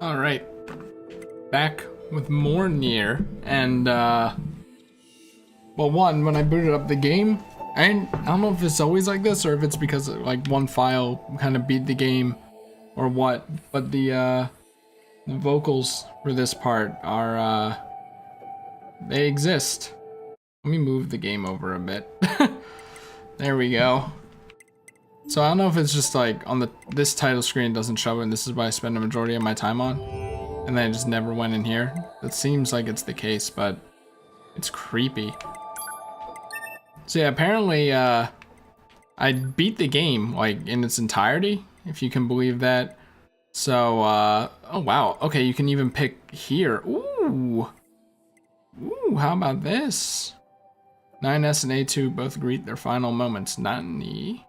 All right, back with more Nier, and well, one, when I booted up the game, and I don't know if it's always like this or if it's because like one file kind of beat the game or what, but the vocals for this part are they exist. Let me move the game over a bit. There we go. So I don't know if it's just like on this title screen doesn't show it, and this is what I spend the majority of my time on, and then I just never went in here. It seems like it's the case, but it's creepy. So yeah, apparently I beat the game like in its entirety, if you can believe that. So oh wow, okay, you can even pick here. Ooh, how about this? 9S and A2 both greet their final moments. Nani?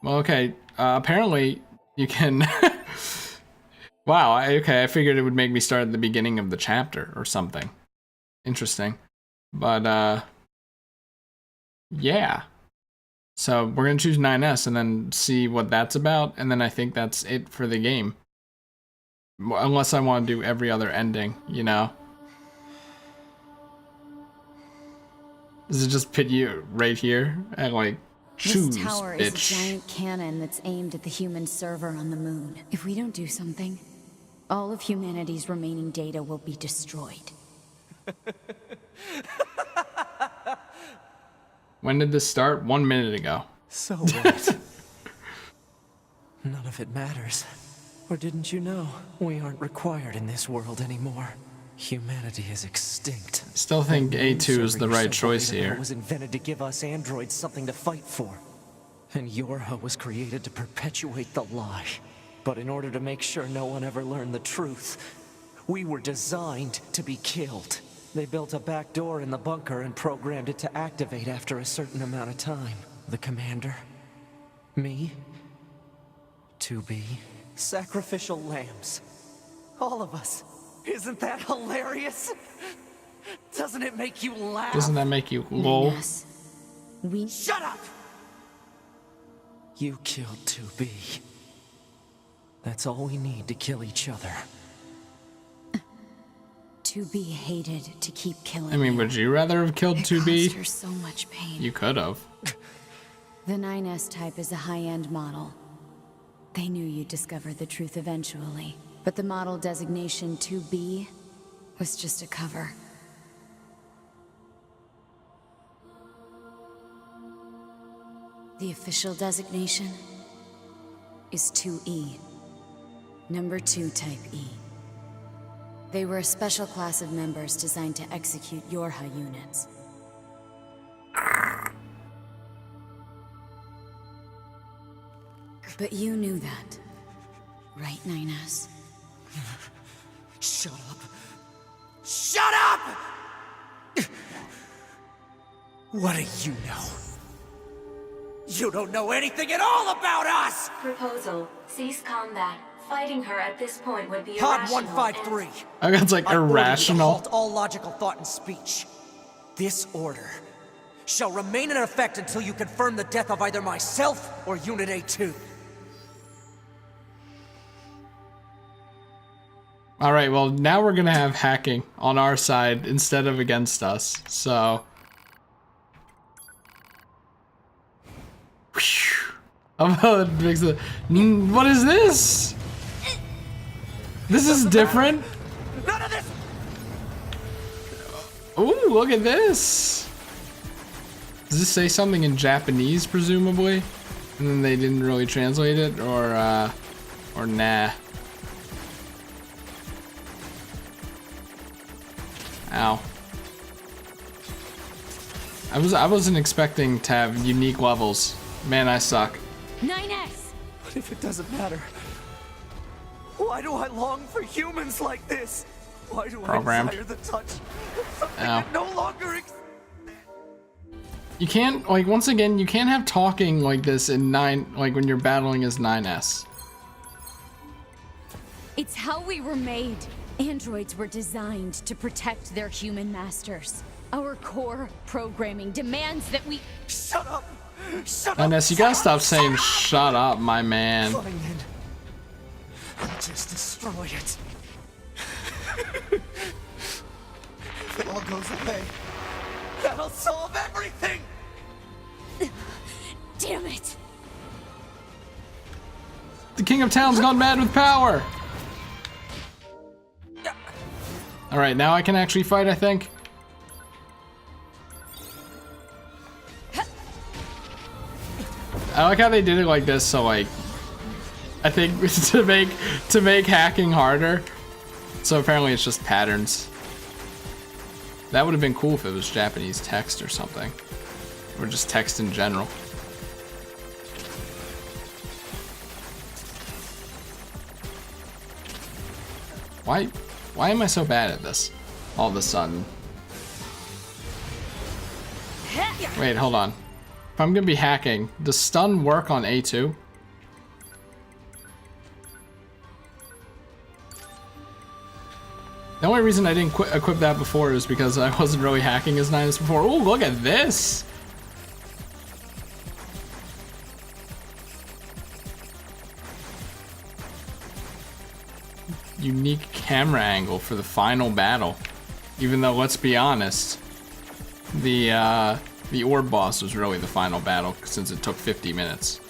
Well, okay, apparently you can... Wow, okay, I figured it would make me start at the beginning of the chapter or something. Interesting. But, yeah. So we're gonna choose 9S and then see what that's about, and then I think that's it for the game. Unless I want to do every other ending, you know? Does it just put you right here and like... Choose, this tower bitch. is a giant cannon that's aimed at the human server on the moon. If we don't do something, all of humanity's remaining data will be destroyed. When did this start? 1 minute ago. So what? None of it matters. Or didn't you know? We aren't required in this world anymore. Humanity is extinct. Still think A2 is the right choice here. It was invented to give us androids something to fight for. And Yorha was created to perpetuate the lie. But in order to make sure no one ever learned the truth, we were designed to be killed. They built a back door in the bunker and programmed it to activate after a certain amount of time. The commander, me, 2B, sacrificial lambs. All of us. Isn't that hilarious? Doesn't it make you laugh? Doesn't that make you lol? Yes. We... Shut up! You killed 2B. That's all we need to kill each other. 2B hated to keep killing. I mean, would you rather have killed it 2B? caused her so much pain. You could have. The 9S type is a high-end model. They knew you'd discover the truth eventually. But the model designation 2B was just a cover. The official designation is 2E. Number 2 type E. They were a special class of members designed to execute Yorha units. But you knew that, right, 9S? Shut up. Shut up! What do you know? You don't know anything at all about us! Proposal. Cease combat. Fighting her at this point would be Pod irrational 153. I guess it's like I order you to irrational. halt all logical thought and speech. This order shall remain in effect until you confirm the death of either myself or Unit A2. All right, well, now we're gonna have hacking on our side instead of against us, so. Oh, it makes the. What is this? This is different. None of this. Ooh, look at this. Does this say something in Japanese, presumably? And then they didn't really translate it, or nah. Ow. I wasn't expecting to have unique levels. Man, I suck. 9S! What if it doesn't matter? Why do I long for humans like this? Why do Programmed. I desire the touch of something Ow. that no longer exists? You can't, like, once again, you can't have talking like this in like when you're battling as 9S. It's how we were made. Androids were designed to protect their human masters. Our core programming demands that we... Shut up! Shut up! 9S, you gotta stop saying shut up, my man. Fine then. Just destroy it. If it all goes away, That'll solve everything! Damn it! The King of Town's gone mad with power! Alright, now I can actually fight, I think. I like how they did it like this, so like, I think to make hacking harder. So apparently it's just patterns. That would have been cool if it was Japanese text or something. Or just text in general. Why am I so bad at this all of a sudden? Wait, hold on. If I'm gonna be hacking, does stun work on A2? The only reason I didn't equip that before is because I wasn't really hacking as nice before. Oh, look at this! Unique camera angle for the final battle. Even though, let's be honest, the orb boss was really the final battle since it took 50 minutes.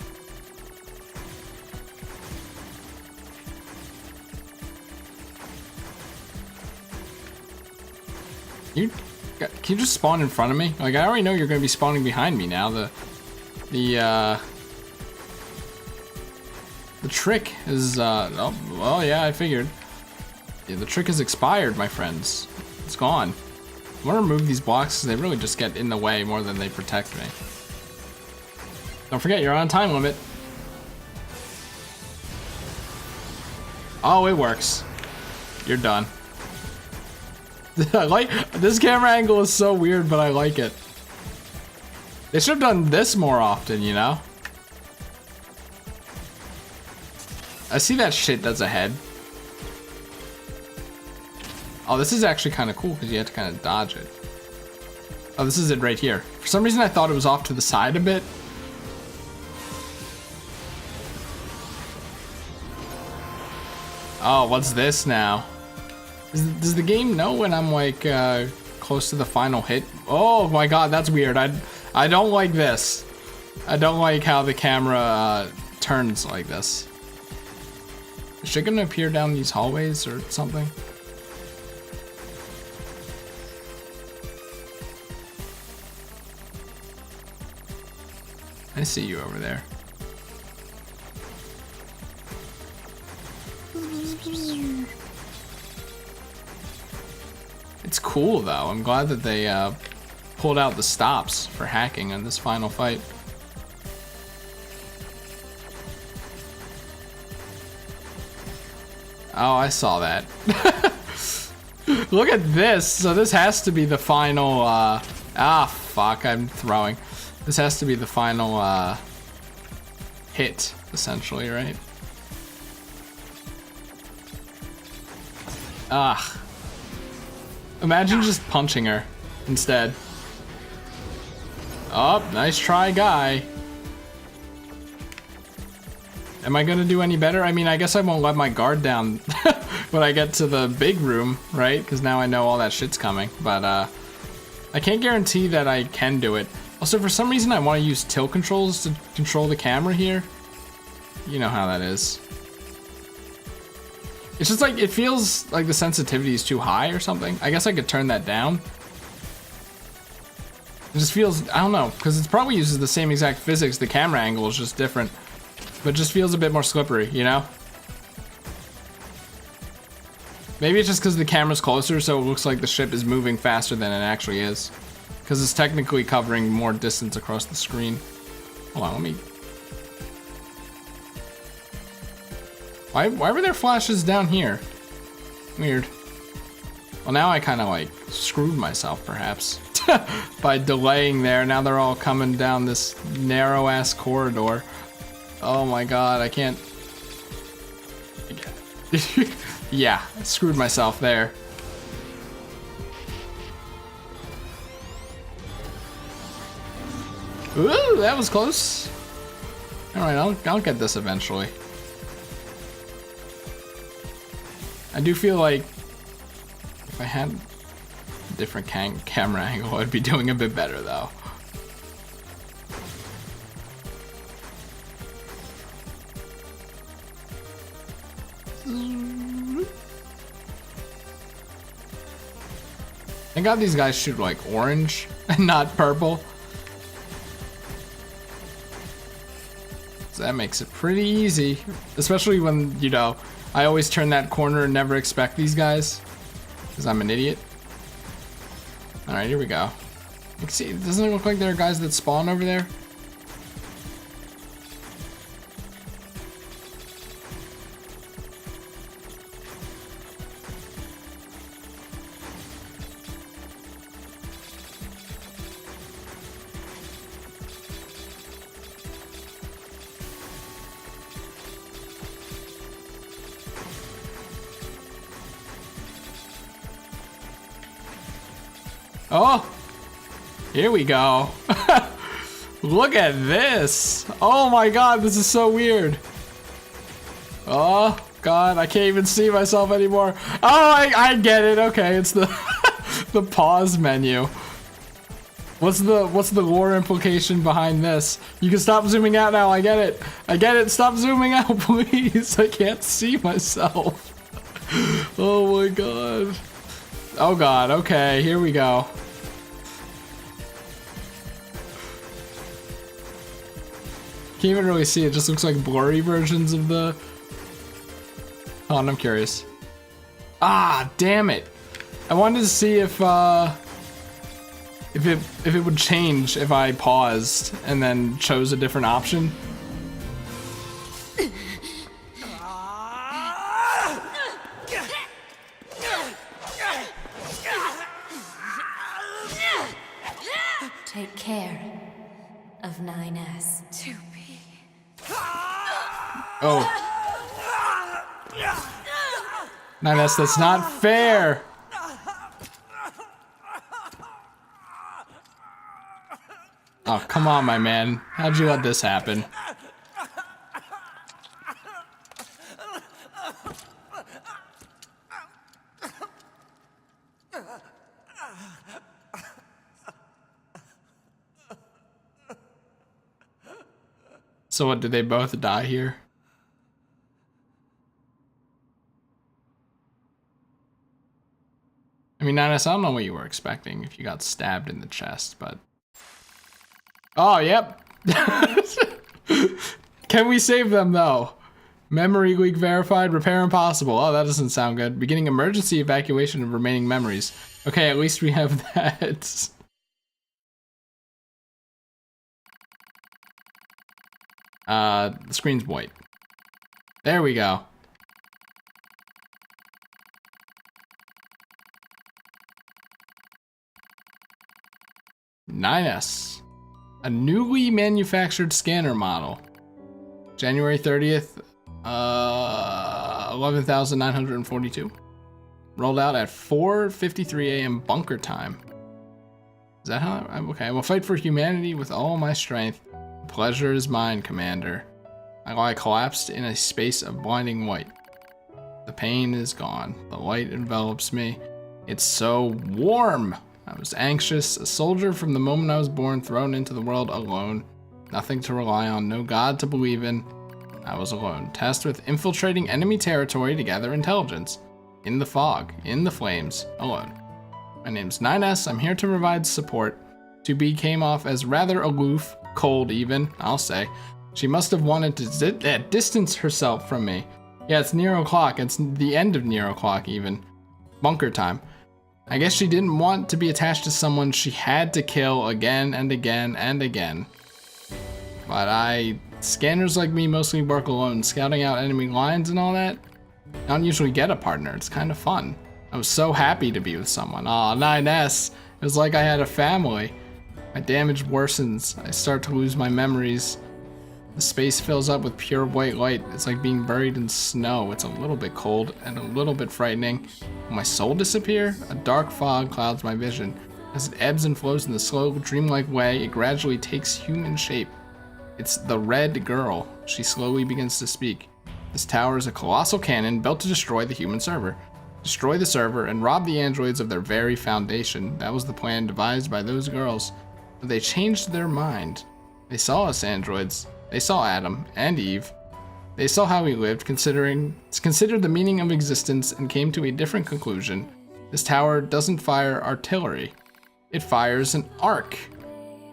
Can you just spawn in front of me? Like, I already know you're gonna be spawning behind me now. The trick is, oh, well, yeah, I figured. Yeah, the trick is expired, my friends. It's gone. I want to remove these blocks because they really just get in the way more than they protect me. Don't forget, you're on time limit. Oh, it works. You're done. I like this camera angle is so weird, but I like it. They should have done this more often, you know? I see that shit that's ahead. Oh, this is actually kind of cool because you have to kind of dodge it. Oh, this is it right here. For some reason I thought it was off to the side a bit. Oh, what's this now? Does the game know when I'm like close to the final hit? Oh my god, that's weird. I don't like this. I don't like how the camera turns like this. Is she gonna appear down these hallways or something? I see you over there. It's cool though. I'm glad that they pulled out the stops for hacking in this final fight. Oh, I saw that. Look at this. So this has to be the final, fuck, I'm throwing. This has to be the final, hit, essentially, right? Ah. Imagine just punching her instead. Oh, nice try, guy. Am I gonna do any better? I mean, I guess I won't let my guard down when I get to the big room, right? Because now I know all that shit's coming. But I can't guarantee that I can do it. Also, for some reason, I want to use tilt controls to control the camera here. You know how that is. It's just like, it feels like the sensitivity is too high or something. I guess I could turn that down. It just feels, I don't know, because it probably uses the same exact physics. The camera angle is just different. But it just feels a bit more slippery, you know? Maybe it's just because the camera's closer, so it looks like the ship is moving faster than it actually is. Because it's technically covering more distance across the screen. Hold on, let me... Why were there flashes down here? Weird. Well, now I kind of like screwed myself, perhaps. By delaying there. Now they're all coming down this narrow-ass corridor. Oh my god, I can't... Yeah, I screwed myself there. Ooh, that was close. Alright, I'll get this eventually. I do feel like if I had a different camera angle, I'd be doing a bit better though. Thank God these guys shoot like orange and not purple. So that makes it pretty easy, especially when, you know, I always turn that corner and never expect these guys because I'm an idiot. All right, here we go. You can see, doesn't it look like there are guys that spawn over there? Oh, here we go. Look at this. Oh my God, this is so weird. Oh God, I can't even see myself anymore. Oh, I get it. Okay, it's the the pause menu. What's the lore implication behind this? You can stop zooming out now. I get it. I get it. Stop zooming out, please. I can't see myself. Oh my God. Oh God. Okay, here we go. Can't even really see it. Just looks like blurry versions of the. Oh, and I'm curious. Ah, damn it! I wanted to see if it would change if I paused and then chose a different option. Take care of 9S. 2B. Oh. 9S, that's not fair. Oh, come on, my man. How'd you let this happen? So what, did they both die here? I mean, Ninus, I don't know what you were expecting if you got stabbed in the chest, but... Oh, yep. Can we save them, though? Memory leak verified, repair impossible. Oh, that doesn't sound good. Beginning emergency evacuation of remaining memories. Okay, at least we have that. The screen's white. There we go. Ninus. A newly manufactured scanner model. January 30th, 11,942. Rolled out at 4:53 a.m. bunker time. Is that how okay, I will fight for humanity with all my strength. Pleasure is mine, Commander. I lie collapsed in a space of blinding white. The pain is gone. The light envelops me. It's so warm. I was anxious, a soldier from the moment I was born, thrown into the world alone. Nothing to rely on, no God to believe in. I was alone, tasked with infiltrating enemy territory to gather intelligence. In the fog, in the flames, alone. My name's 9S, I'm here to provide support. 2B came off as rather aloof, cold even, I'll say. She must have wanted to distance herself from me. Yeah, it's Nier o'clock, it's the end of Nier o'clock even. Bunker time. I guess she didn't want to be attached to someone she had to kill again and again and again. But scanners like me mostly work alone, scouting out enemy lines and all that. I don't usually get a partner, it's kind of fun. I was so happy to be with someone. Aw, 9S, it was like I had a family. My damage worsens, I start to lose my memories. The space fills up with pure white light. It's like being buried in snow. It's a little bit cold and a little bit frightening. Will my soul disappear? A dark fog clouds my vision. As it ebbs and flows in the slow, dreamlike way, it gradually takes human shape. It's the red girl. She slowly begins to speak. This tower is a colossal cannon built to destroy the human server. Destroy the server and rob the androids of their very foundation. That was the plan devised by those girls. But they changed their mind. They saw us androids. They saw Adam and Eve. They saw how we lived, considered the meaning of existence, and came to a different conclusion. This tower doesn't fire artillery. It fires an arc.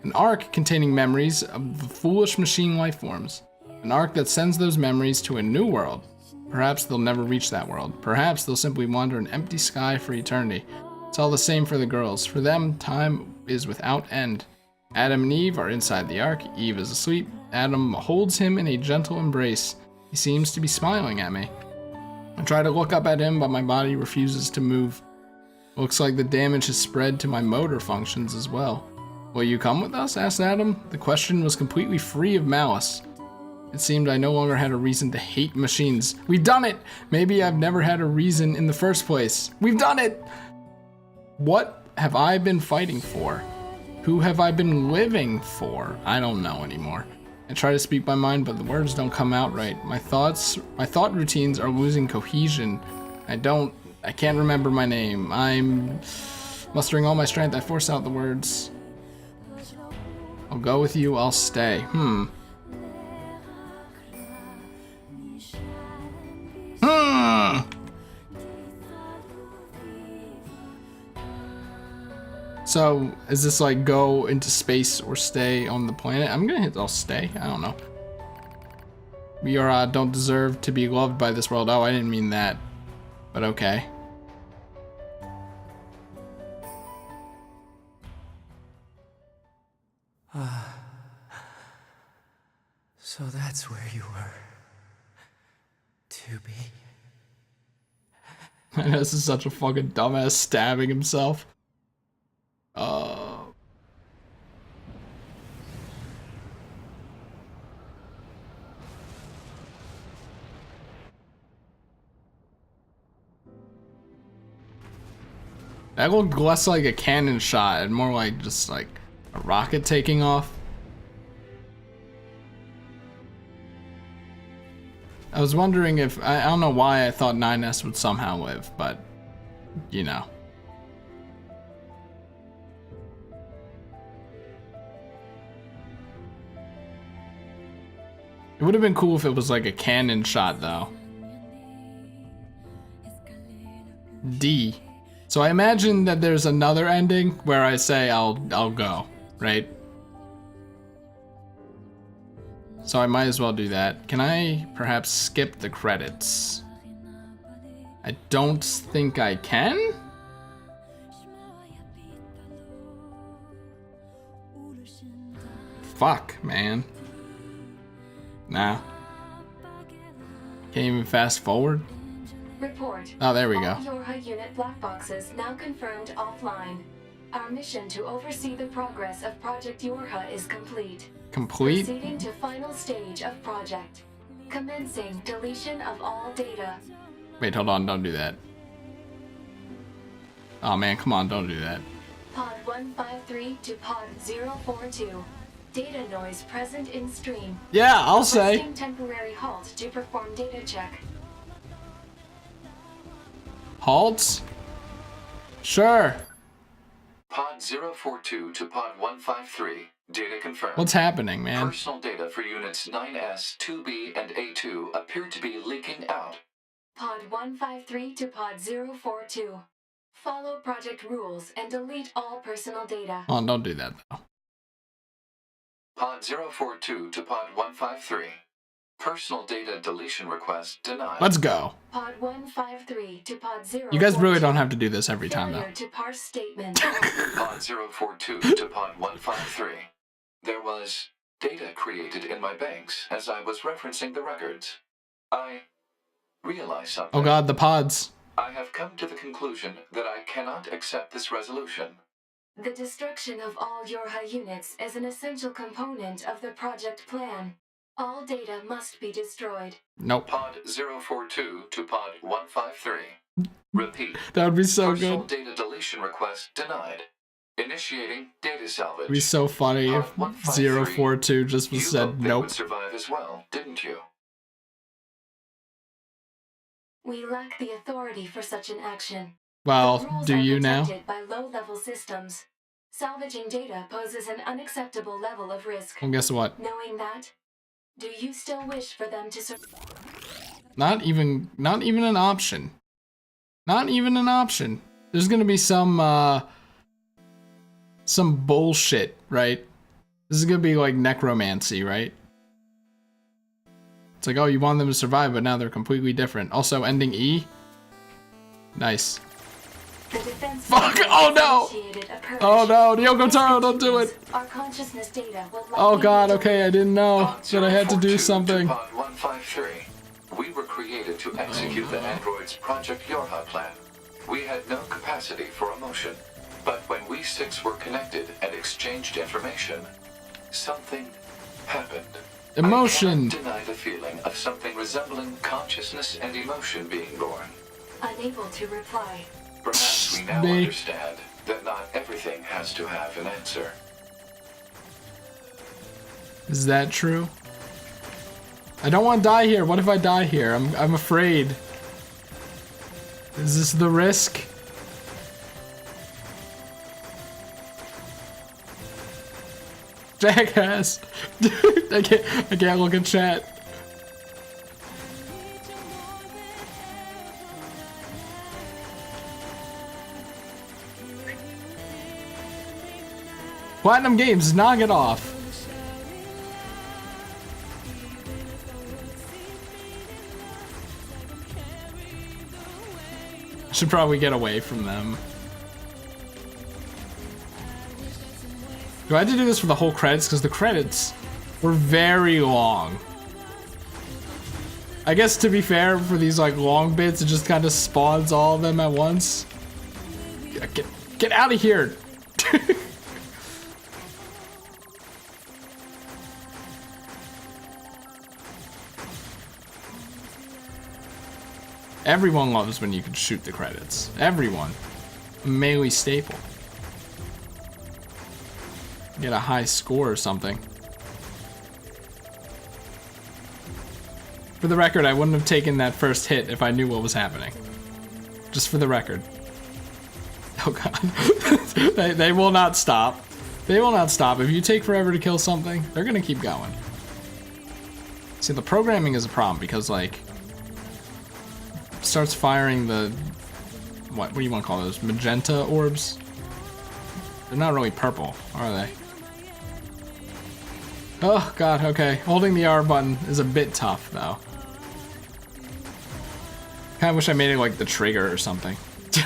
An arc containing memories of the foolish machine life forms. An arc that sends those memories to a new world. Perhaps they'll never reach that world. Perhaps they'll simply wander an empty sky for eternity. It's all the same for the girls. For them, time is without end. Adam and Eve are inside the ark. Eve is asleep. Adam holds him in a gentle embrace. He seems to be smiling at me. I try to look up at him, but my body refuses to move. Looks like the damage has spread to my motor functions as well. Will you come with us? Asked Adam. The question was completely free of malice. It seemed I no longer had a reason to hate machines. We've done it! Maybe I've never had a reason in the first place. We've done it! What have I been fighting for? Who have I been living for? I don't know anymore. I try to speak my mind, but the words don't come out right. My thought routines are losing cohesion. I can't remember my name. I'm mustering all my strength. I force out the words. I'll go with you, I'll stay. So, is this like go into space or stay on the planet? I'm gonna hit I'll stay. I don't know. We are don't deserve to be loved by this world. Oh, I didn't mean that. But okay. So that's where you were. To be. This is such a fucking dumbass stabbing himself. That looked less like a cannon shot and more like just like a rocket taking off. I was wondering if, I don't know why I thought 9S would somehow live, but, you know. It would have been cool if it was like a cannon shot though. D. So I imagine that there's another ending where I say I'll go, right? So I might as well do that. Can I perhaps skip the credits? I don't think I can? Fuck, man. Nah. Can't even fast forward? Report. Oh, there we go. All Yorha unit black boxes now confirmed offline. Our mission to oversee the progress of Project Yorha is complete. Complete? Proceeding to final stage of project. Commencing deletion of all data. Wait, hold on, don't do that. Oh man, come on, don't do that. Pod 153 to Pod 042. Data noise present in stream. Yeah, I'll say. Requesting temporary halt to perform data check. Halts? Sure. Pod 042 to Pod 153. Data confirmed. What's happening, man? Personal data for units 9S, 2B, and A2 appear to be leaking out. Pod 153 to Pod 042. Follow project rules and delete all personal data. Oh, don't do that though. Pod 042 to Pod 153. Personal data deletion request denied. Let's go. Pod 153 to Pod 042. You guys really don't have to do this every time though. Failure to parse statement. Pod 042 to Pod 153. There was data created in my banks as I was referencing the records. I realized something. Oh god, the pods. I have come to the conclusion that I cannot accept this resolution. The destruction of all Yorha units is an essential component of the project plan. All data must be destroyed. Nope. Pod 042 to Pod 153. Repeat. That would be so Personal good. data deletion request denied. Initiating data salvage. It'd be so funny if 042 just was You said hoped they nope. would survive as well, didn't you? We lack the authority for such an action. Well, The rules do are you now? protected by low-level systems. Salvaging data poses an unacceptable level of risk. Well, guess what? Knowing that, do you still wish for them to Not even an option. Not even an option. There's gonna be some bullshit, right? This is gonna be like necromancy, right? It's like, oh, you want them to survive, but now they're completely different. Also, ending E. Nice. The defense Fuck! Oh no! Oh no, Yoko Taro, don't do it! Our consciousness data will Oh god, okay, I didn't know that I had to do something. Pod 153. We were created to execute the android's Project Yorha plan. We had no capacity for emotion. But when we six were connected and exchanged information, something happened. Emotion. I cannot deny the feeling of something resembling consciousness and emotion being born. Unable to reply. Perhaps we now understand that not everything has to have an answer. Is that true? I don't want to die here. What if I die here? I'm afraid. Is this the risk? Jackass. Dude, I can't look at chat. Platinum Games, knock it off. Should probably get away from them. Do I have to do this for the whole credits? Because the credits were very long. I guess to be fair, for these like long bits, it just kind of spawns all of them at once. Get out of here! Everyone loves when you can shoot the credits. Everyone. A melee staple. Get a high score or something. For the record, I wouldn't have taken that first hit if I knew what was happening. Just for the record. Oh god. they will not stop. They will not stop. If you take forever to kill something, they're gonna keep going. See, the programming is a problem because, like, starts firing the what do you want to call those? Magenta orbs? They're not really purple, are they? Oh god, okay. Holding the R button is a bit tough though. Kinda wish I made it like the trigger or something.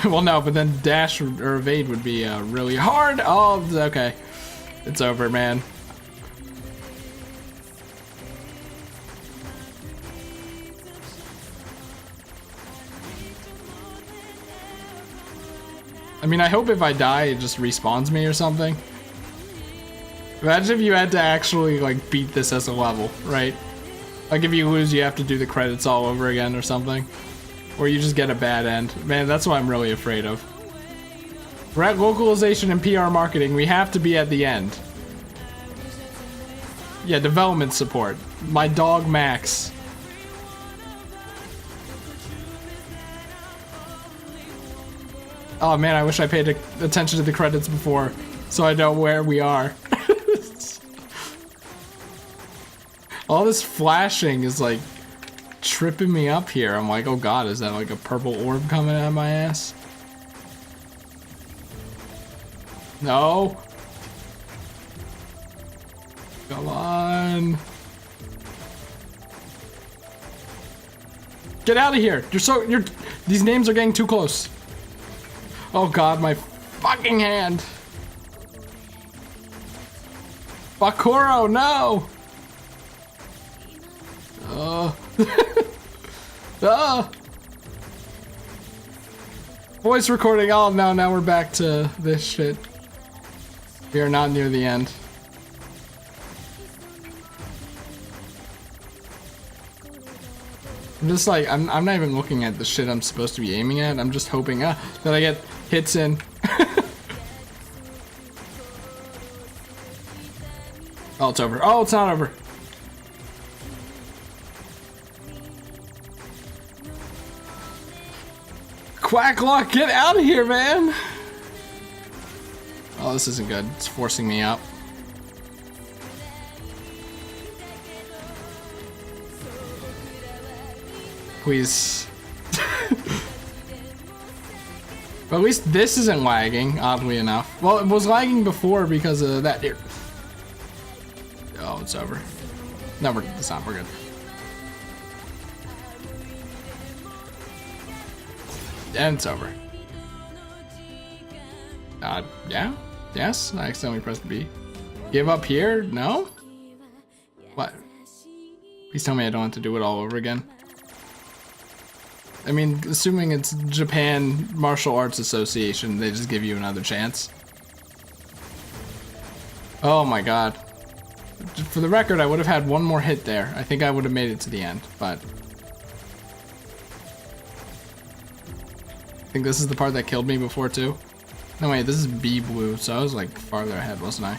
Well no, but then dash or evade would be really hard. Oh, okay. It's over, man. I mean, I hope if I die, it just respawns me or something. Imagine if you had to actually, like, beat this as a level, right? Like, if you lose, you have to do the credits all over again or something. Or you just get a bad end. Man, that's what I'm really afraid of. We're at localization and PR marketing. We have to be at the end. Yeah, development support. My dog, Max. Oh man, I wish I paid attention to the credits before, so I know where we are. All this flashing is like tripping me up here. I'm like, oh god, is that like a purple orb coming out of my ass? No. Come on. Get out of here. These names are getting too close. Oh god, my fucking hand. Bakuro, no! Voice recording. Oh no, now we're back to this shit. We are not near the end. I'm just like, I'm not even looking at the shit I'm supposed to be aiming at. I'm just hoping that I get hits in. Oh, it's over. Oh, it's not over. Quacklock, get out of here, man! Oh, this isn't good. It's forcing me up. Please. But at least this isn't lagging, oddly enough. Well, it was lagging before because of that. Here. Oh, it's over. No, it's not. We're good. And it's over. Yeah? Yes? I accidentally pressed B. Give up here? No? What? Please tell me I don't have to do it all over again. I mean, assuming it's Japan Martial Arts Association, they just give you another chance. Oh my god. For the record, I would have had one more hit there. I think I would have made it to the end, but... I think this is the part that killed me before, too. No, wait, this is B blue, so I was, like, farther ahead, wasn't I?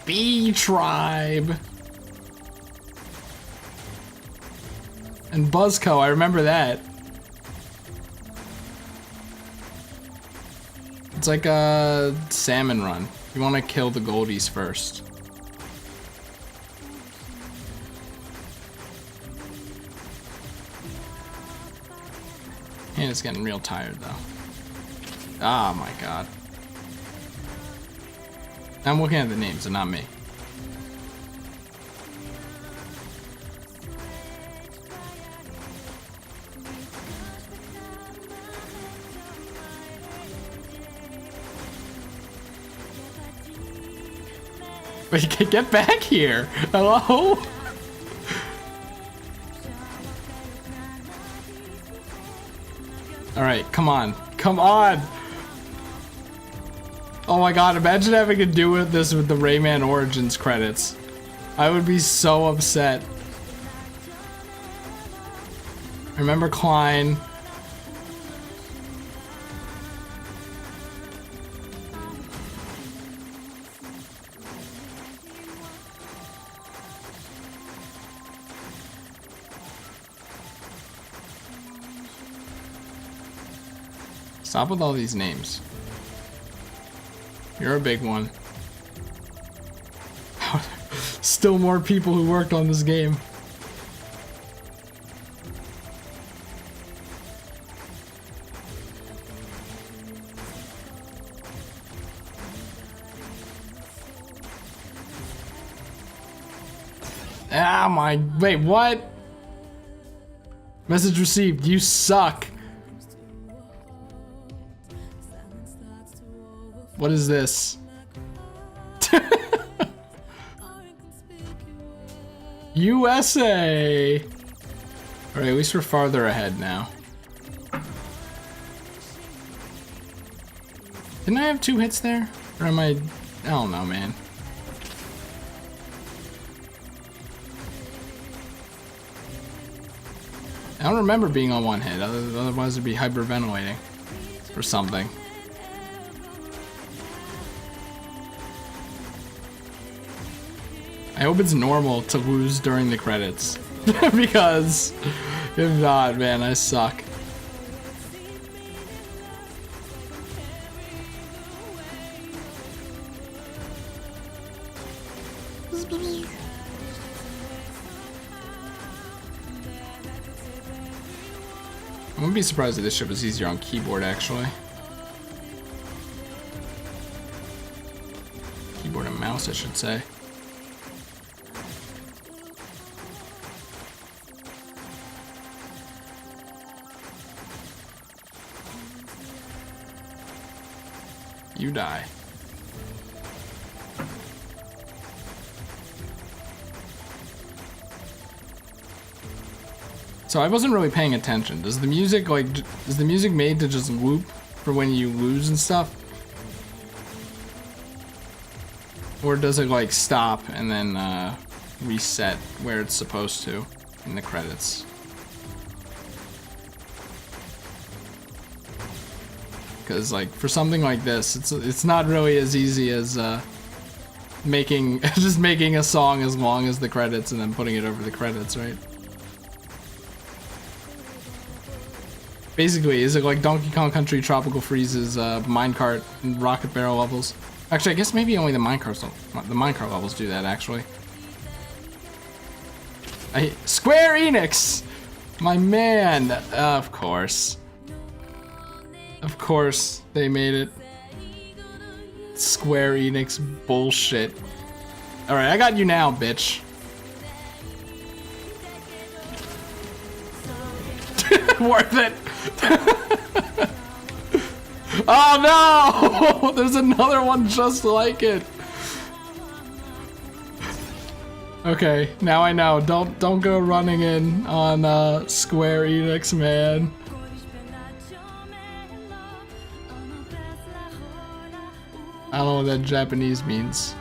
B tribe! And Buzzco, I remember that. It's like a salmon run. You want to kill the goldies first. And it's getting real tired though. Oh my god. I'm looking at the names and not me. Wait, get back here! Hello? Alright, come on. Come on! Oh my god, imagine having to do with this with the Rayman Origins credits. I would be so upset. Remember Klein. Stop with all these names. You're a big one. Still more people who worked on this game. Ah, my... Wait, what? Message received. You suck. What is this? USA! Alright, at least we're farther ahead now. Didn't I have 2 hits there? Or am I don't know, man. I don't remember being on 1 hit, otherwise it'd be hyperventilating. Or something. I hope it's normal to lose during the credits. Because if not, man, I suck. I wouldn't be surprised if this shit was easier on keyboard, actually. Keyboard and mouse, I should say. You die. So I wasn't really paying attention. Does the music is the music made to just loop for when you lose and stuff? Or does it like stop and then reset where it's supposed to in the credits? Because like for something like this, it's not really as easy as making just making a song as long as the credits and then putting it over the credits, right? Basically, is it like Donkey Kong Country Tropical Freeze's minecart and rocket barrel levels? Actually, I guess maybe only the minecart levels do that, actually. Square Enix! My man! Of course. Of course, they made it. Square Enix bullshit. Alright, I got you now, bitch. Worth it! Oh no! There's another one just like it. Okay, now I know. Don't go running in on Square Enix, man. I don't know what that Japanese means.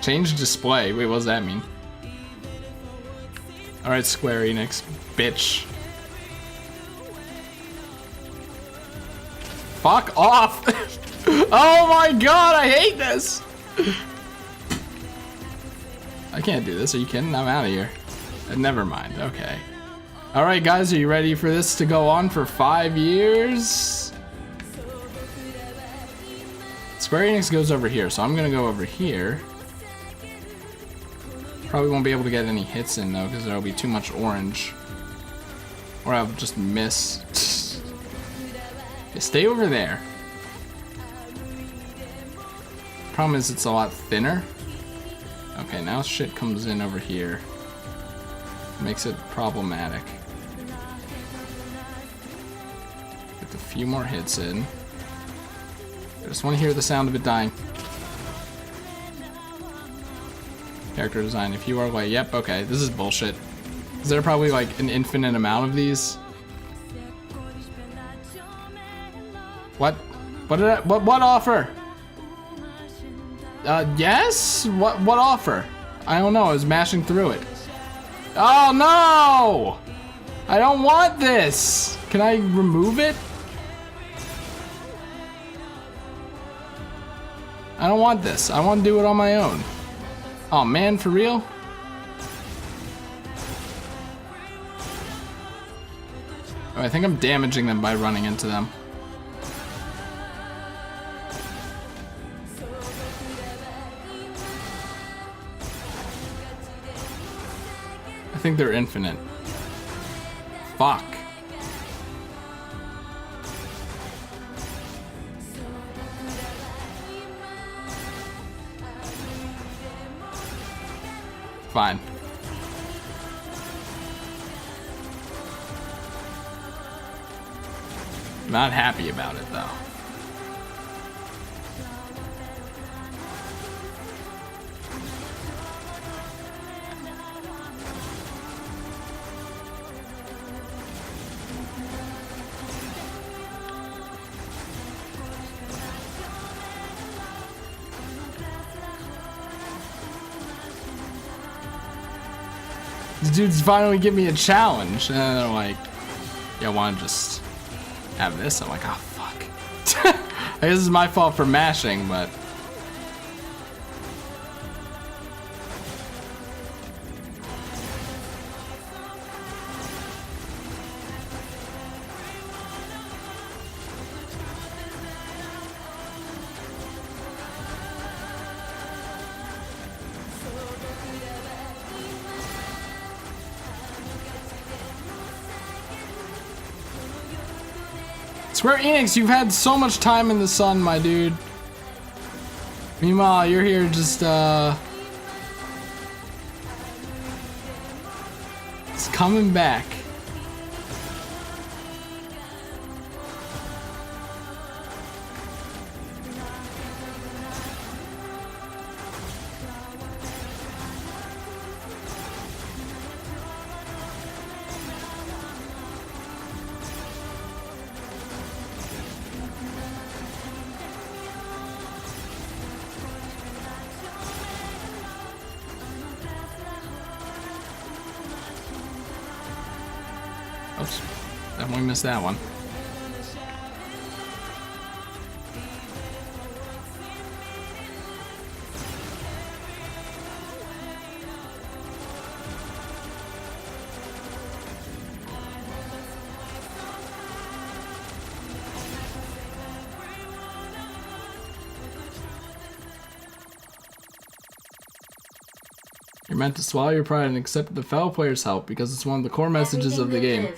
Change display. Wait, what does that mean? Alright, Square Enix, bitch. Fuck off! Oh my god, I hate this! I can't do this, are you kidding? I'm out of here. Never mind, okay. Alright guys, are you ready for this to go on for 5 years? Square Enix goes over here, so I'm gonna go over here. Probably won't be able to get any hits in though, because there'll be too much orange. Or I'll just miss. Okay, stay over there. Problem is it's a lot thinner. Okay, now shit comes in over here. Makes it problematic. Get a few more hits in. I just want to hear the sound of it dying. Character design, if you are like, yep, okay, this is bullshit. Is there probably like an infinite amount of these? What? What offer? Yes? What offer? I don't know, I was mashing through it. Oh no! I don't want this! Can I remove it? I don't want this. I want to do it on my own. Oh man, for real? Oh, I think I'm damaging them by running into them. I think they're infinite. Fuck. Fine. Not happy about it though. These dudes finally give me a challenge, and they're like, "Yeah, I want to just have this." I'm like, "Oh fuck." I guess it's my fault for mashing, but Square Enix, you've had so much time in the sun, my dude. Meanwhile, you're here just, it's coming back. Oops, definitely missed that one. You're meant to swallow your pride and accept the fellow player's help because it's one of the core messages of the game.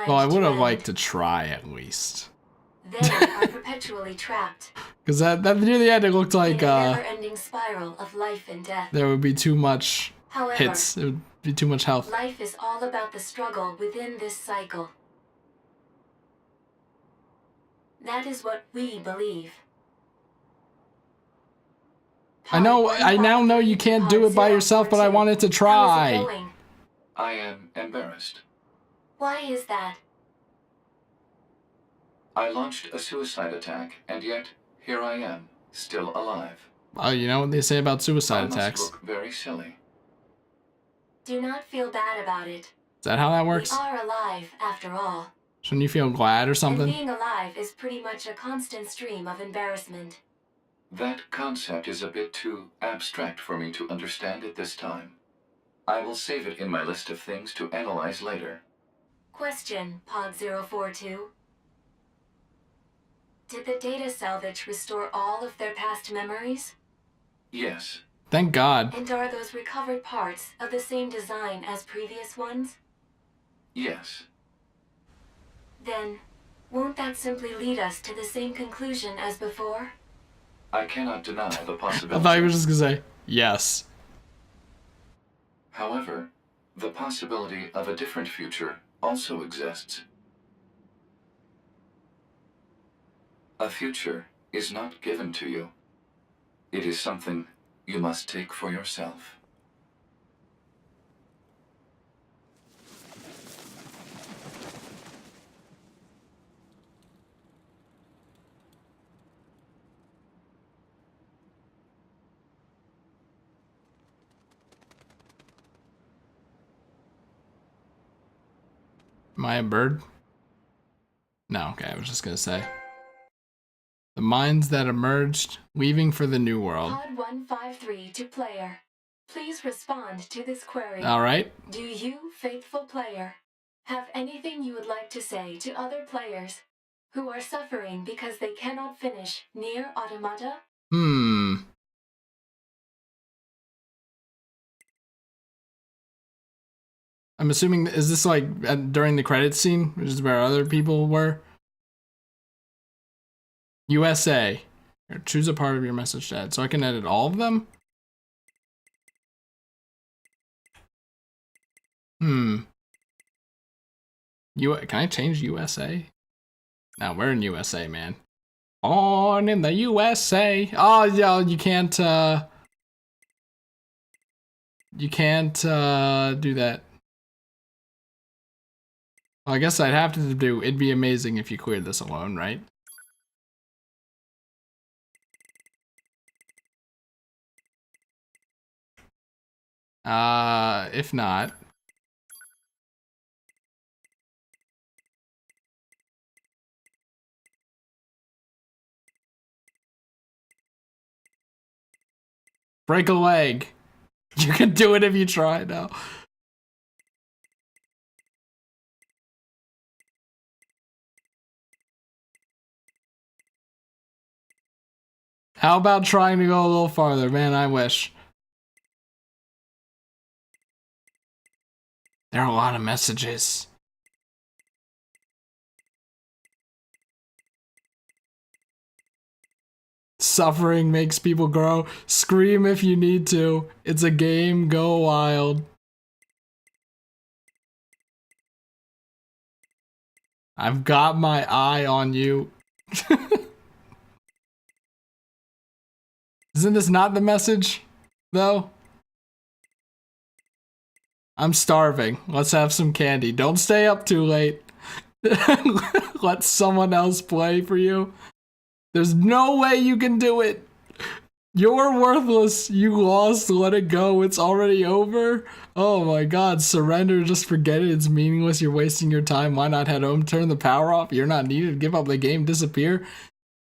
Well, I would have liked to try at least. They are perpetually trapped. Because that near the end, it looked like in a never-ending spiral of life and death. There would be too much However, hits. It would be too much health. Life is all about the struggle within this cycle. That is what we believe. I now know you can't do it by yourself, but I wanted to try. I am embarrassed. Why is that? I launched a suicide attack, and yet here I am, still alive. Oh, you know what they say about suicide attacks? Must look very silly. Do not feel bad about it. Is that how that works? We are alive, after all. Shouldn't you feel glad or something? And being alive is pretty much a constant stream of embarrassment. That concept is a bit too abstract for me to understand at this time. I will save it in my list of things to analyze later. Question, Pod 042. Did the data salvage restore all of their past memories? Yes. Thank God. And are those recovered parts of the same design as previous ones? Yes. Then, won't that simply lead us to the same conclusion as before? I cannot deny the I possibility. thought you were just gonna say yes. However, the possibility of a different future also exists. A future is not given to you. It is something you must take for yourself. Am I a bird? No, okay, I was just gonna say. The minds that emerged, leaving for the new world. Pod 153 to player. Please respond to this query. Alright. Do you, faithful player, have anything you would like to say to other players who are suffering because they cannot finish Nier Automata? I'm assuming, is this like during the credits scene, which is where other people were? USA. Here, choose a part of your message to add. So I can edit all of them? Can I change USA? No, we're in USA, man. On in the USA. Oh, yeah, you can't do that. Well, I guess I'd have to do, it'd be amazing if you cleared this alone, right? If not. Break a leg. You can do it if you try now. How about trying to go a little farther? Man, I wish. There are a lot of messages. Suffering makes people grow. Scream if you need to. It's a game. Go wild. I've got my eye on you. Isn't this not the message, though? I'm starving. Let's have some candy. Don't stay up too late. Let someone else play for you. There's no way you can do it. You're worthless. You lost. Let it go. It's already over. Oh my god. Surrender. Just forget it. It's meaningless. You're wasting your time. Why not head home? Turn the power off. You're not needed. Give up the game. Disappear.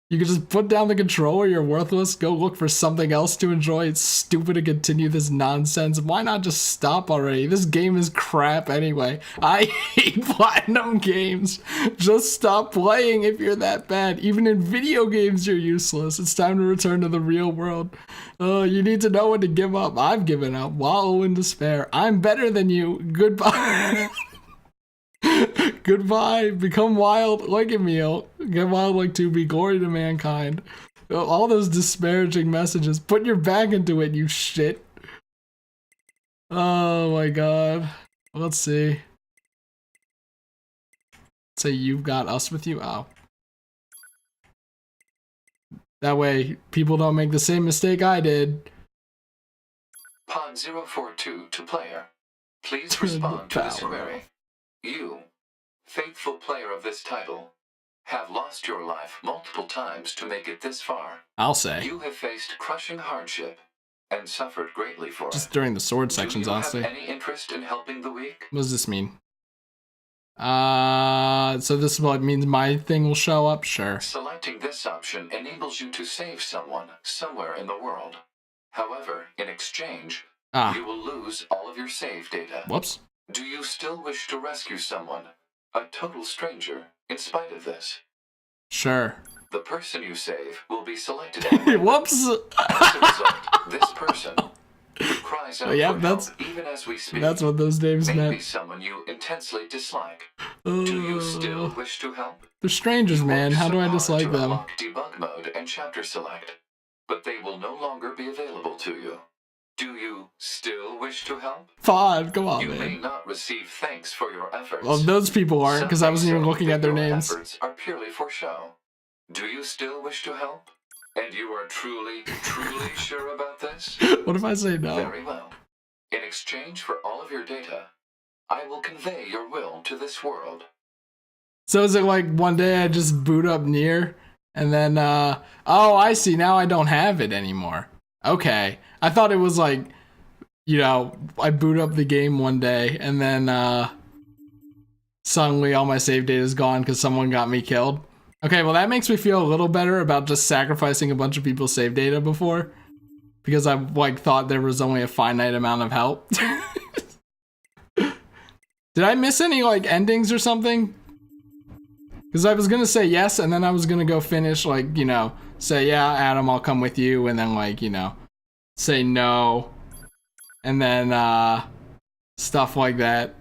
You can just put down the controller, you're worthless, go look for something else to enjoy. It's stupid to continue this nonsense. Why not just stop already? This game is crap anyway. I hate platinum games. Just stop playing if you're that bad. Even in video games, you're useless. It's time to return to the real world. You need to know when to give up. I've given up. Wallow in despair. I'm better than you. Goodbye. Goodbye. Become wild like Emil. Get wild like 2B. Glory to mankind. All those disparaging messages. Put your back into it, you shit. Oh my god. Let's see. Say you've got us with you. Oh. That way, people don't make the same mistake I did. Pod 042 to player. Please respond to this query. You, faithful player of this title, have lost your life multiple times to make it this far. I'll say. You have faced crushing hardship and suffered greatly for Just it. during the sword sections, honestly. Do you have any interest in helping the weak? What does this mean? So this is what means my thing will show up? Sure. Selecting this option enables you to save someone somewhere in the world. However, in exchange, you will lose all of your save data. Whoops. Do you still wish to rescue someone, a total stranger, in spite of this? Sure. The person you save will be selected. Whoops. As a result, this person, who cries out yeah, for that's help even as we speak, that's what those names may meant. be someone you intensely dislike. Do you still wish to help? They're strangers, man. How do I dislike them? Unlock debug mode and chapter select, but they will no longer be available to you. Do you still wish to help? Pod, come on, you man. may not receive thanks for your efforts. Well, those people aren't, because I wasn't even looking at their your names. Efforts are purely for show. Do you still wish to help? And you are truly, truly sure about this? What if I say no? Very well. In exchange for all of your data, I will convey your will to this world. So is it like one day I just boot up Nier, and then, oh, I see, now I don't have it anymore. Okay. I thought it was like, you know, I boot up the game one day, and then, suddenly all my save data is gone because someone got me killed. Okay, well that makes me feel a little better about just sacrificing a bunch of people's save data before. Because I, like, thought there was only a finite amount of help. Did I miss any, like, endings or something? Because I was gonna say yes, and then I was gonna go finish, like, you know, say, yeah, Adam, I'll come with you, and then, like, you know, say no, and then, stuff like that.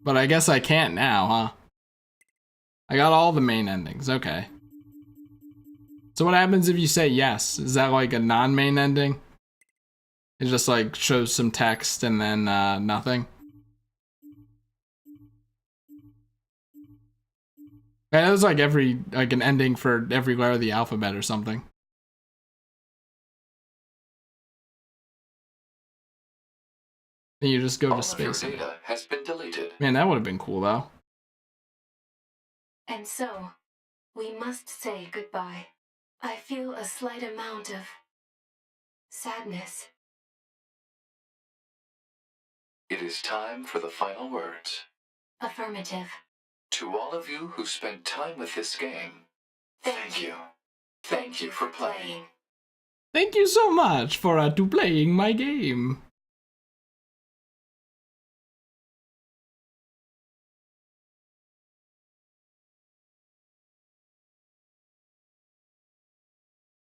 But I guess I can't now, huh? I got all the main endings, okay. So what happens if you say yes? Is that like a non-main ending? It just like shows some text and then, nothing? Yeah, it was like like an ending for every letter of the alphabet or something. Then you just go to space. All of your data has been deleted. Man, that would have been cool though. And so, we must say goodbye. I feel a slight amount of sadness. It is time for the final words. Affirmative. To all of you who spent time with this game, thank you. Thank you for playing. Thank you so much for to playing my game.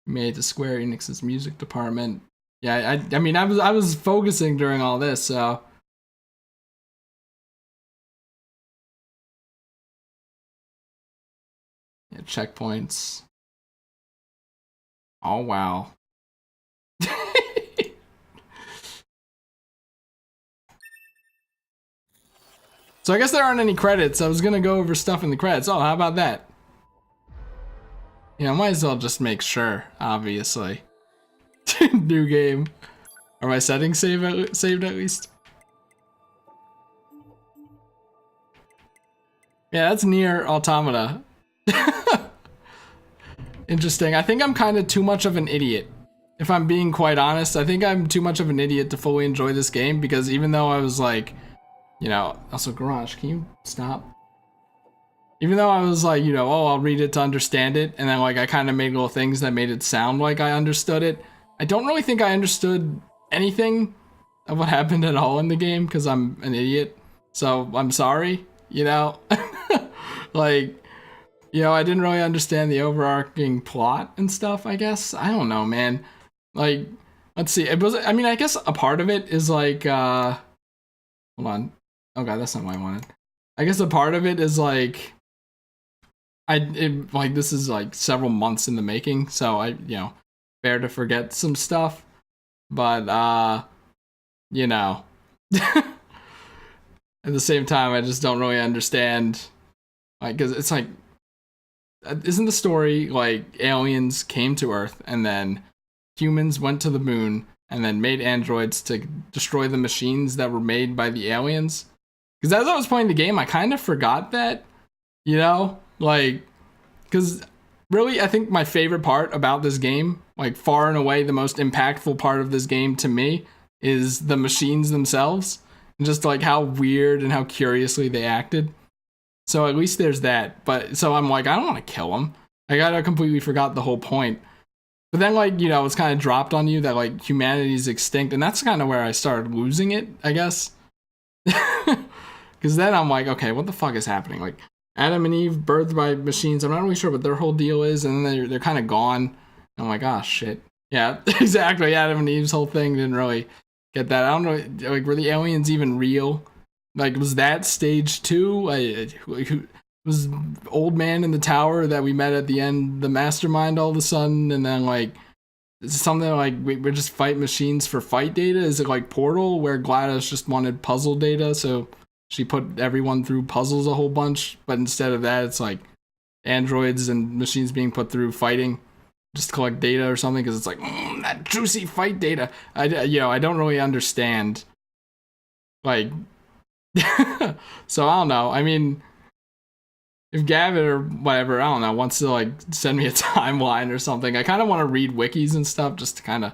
Made to Square Enix's music department. Yeah, I mean, I was focusing during all this, so. Yeah, checkpoints. Oh, wow. So I guess there aren't any credits. I was gonna go over stuff in the credits. Oh, how about that? You know, might as well just make sure, obviously. New game. Are my settings saved at least? Yeah, that's Nier Automata. Interesting. I think I'm kind of too much of an idiot. If I'm being quite honest, I think I'm too much of an idiot to fully enjoy this game because even though I was like, you know, also Garage, can you stop? even though I was like, you know, oh, I'll read it to understand it, and then like I kind of made little things that made it sound like I understood it. I don't really think I understood anything of what happened at all in the game because I'm an idiot. So I'm sorry, you know. Like, you know, I didn't really understand the overarching plot and stuff. I guess I don't know, man. Like, let's see. It was. I mean, I guess a part of it is like, hold on. Oh god, that's not what I wanted. I guess a part of it is like, like this is like several months in the making, so I, you know, fair to forget some stuff, but you know, at the same time, I just don't really understand, like, because it's like, isn't the story like aliens came to Earth and then humans went to the moon and then made androids to destroy the machines that were made by the aliens? Because as I was playing the game, I kind of forgot that, you know, like, because really, I think my favorite part about this game, like far and away the most impactful part of this game to me, is the machines themselves and just like how weird and how curiously they acted. So at least there's that. But so I'm like, I don't want to kill them. Like, I completely forgot the whole point. But then, like, you know, it's kind of dropped on you that like humanity's extinct, and that's kind of where I started losing it, I guess. Because then I'm like, okay, what the fuck is happening? Like, Adam and Eve birthed by machines. I'm not really sure what their whole deal is, and then they're kind of gone. I'm like, oh shit. Yeah, exactly. Adam and Eve's whole thing didn't really get that. I don't know. Like, were the aliens even real? Like, was that stage 2? Was old man in the tower that we met at the end the mastermind all of a sudden? And then like, is it something like we're just fight machines for fight data? Is it like Portal where GLaDOS just wanted puzzle data, so she put everyone through puzzles a whole bunch, but instead of that, it's like androids and machines being put through fighting just to collect data or something? Because it's like that juicy fight data. I don't really understand. Like, so I don't know. I mean, if Gavin or whatever, I don't know, wants to like send me a timeline or something, I kind of want to read wikis and stuff just to kind of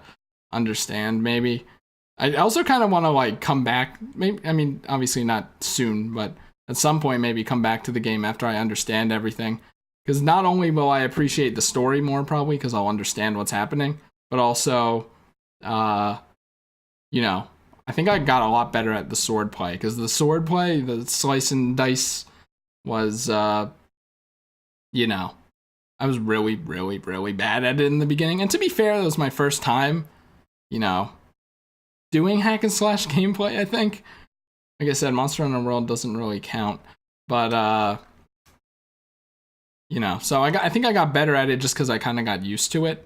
understand. Maybe I also kind of want to like come back. Maybe, I mean, obviously not soon, but at some point maybe come back to the game after I understand everything. Because not only will I appreciate the story more probably because I'll understand what's happening, but also, you know, I think I got a lot better at the sword play, because the sword play, the slice and dice, was, you know, I was really, really, really bad at it in the beginning. And to be fair, that was my first time, you know, doing hack and slash gameplay, I think. Like I said, Monster Hunter World doesn't really count. But, you know, so I think I got better at it just because I kind of got used to it.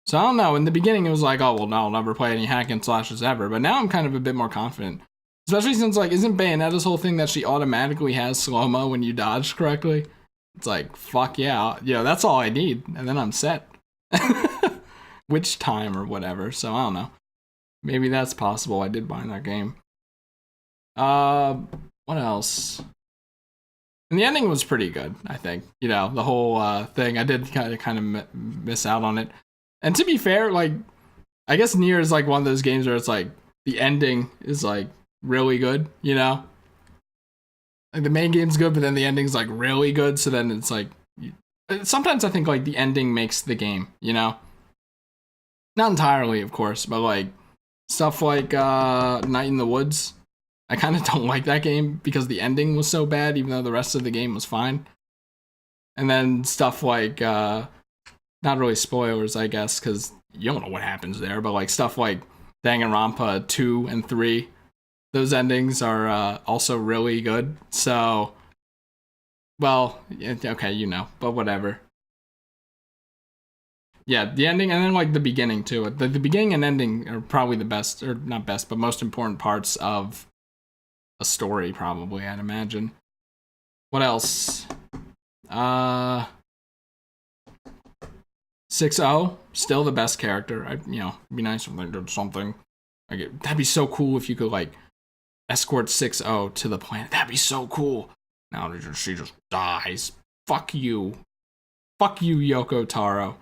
So I don't know, in the beginning it was like, oh, well, no, I'll never play any hack and slashes ever. But now I'm kind of a bit more confident. Especially since, like, isn't Bayonetta's whole thing that she automatically has slow-mo when you dodge correctly? It's like, fuck yeah, that's all I need, and then I'm set. Which time or whatever, so I don't know. Maybe that's possible. I did buy that game. What else? And the ending was pretty good, I think. You know, the whole thing, I did kind of miss out on it. And to be fair, like, I guess Nier is like one of those games where it's like, the ending is like really good, you know? Like the main game's good, but then the ending's like really good, so then it's like, sometimes I think like the ending makes the game, you know? Not entirely, of course, but like stuff like Night in the Woods, I kind of don't like that game because the ending was so bad, even though the rest of the game was fine. And then stuff like, not really spoilers, I guess, because you don't know what happens there, but like stuff like Danganronpa 2 and 3, those endings are also really good. So, well, okay, you know, but whatever. Yeah, the ending and then like the beginning too. The beginning and ending are probably the best, or not best, but most important parts of a story, probably, I'd imagine. What else? 6-0, still the best character. It'd be nice if they did something. Like, that'd be so cool if you could, like, escort 6-0 to the planet. That'd be so cool. Now she just dies. Fuck you. Fuck you, Yoko Taro.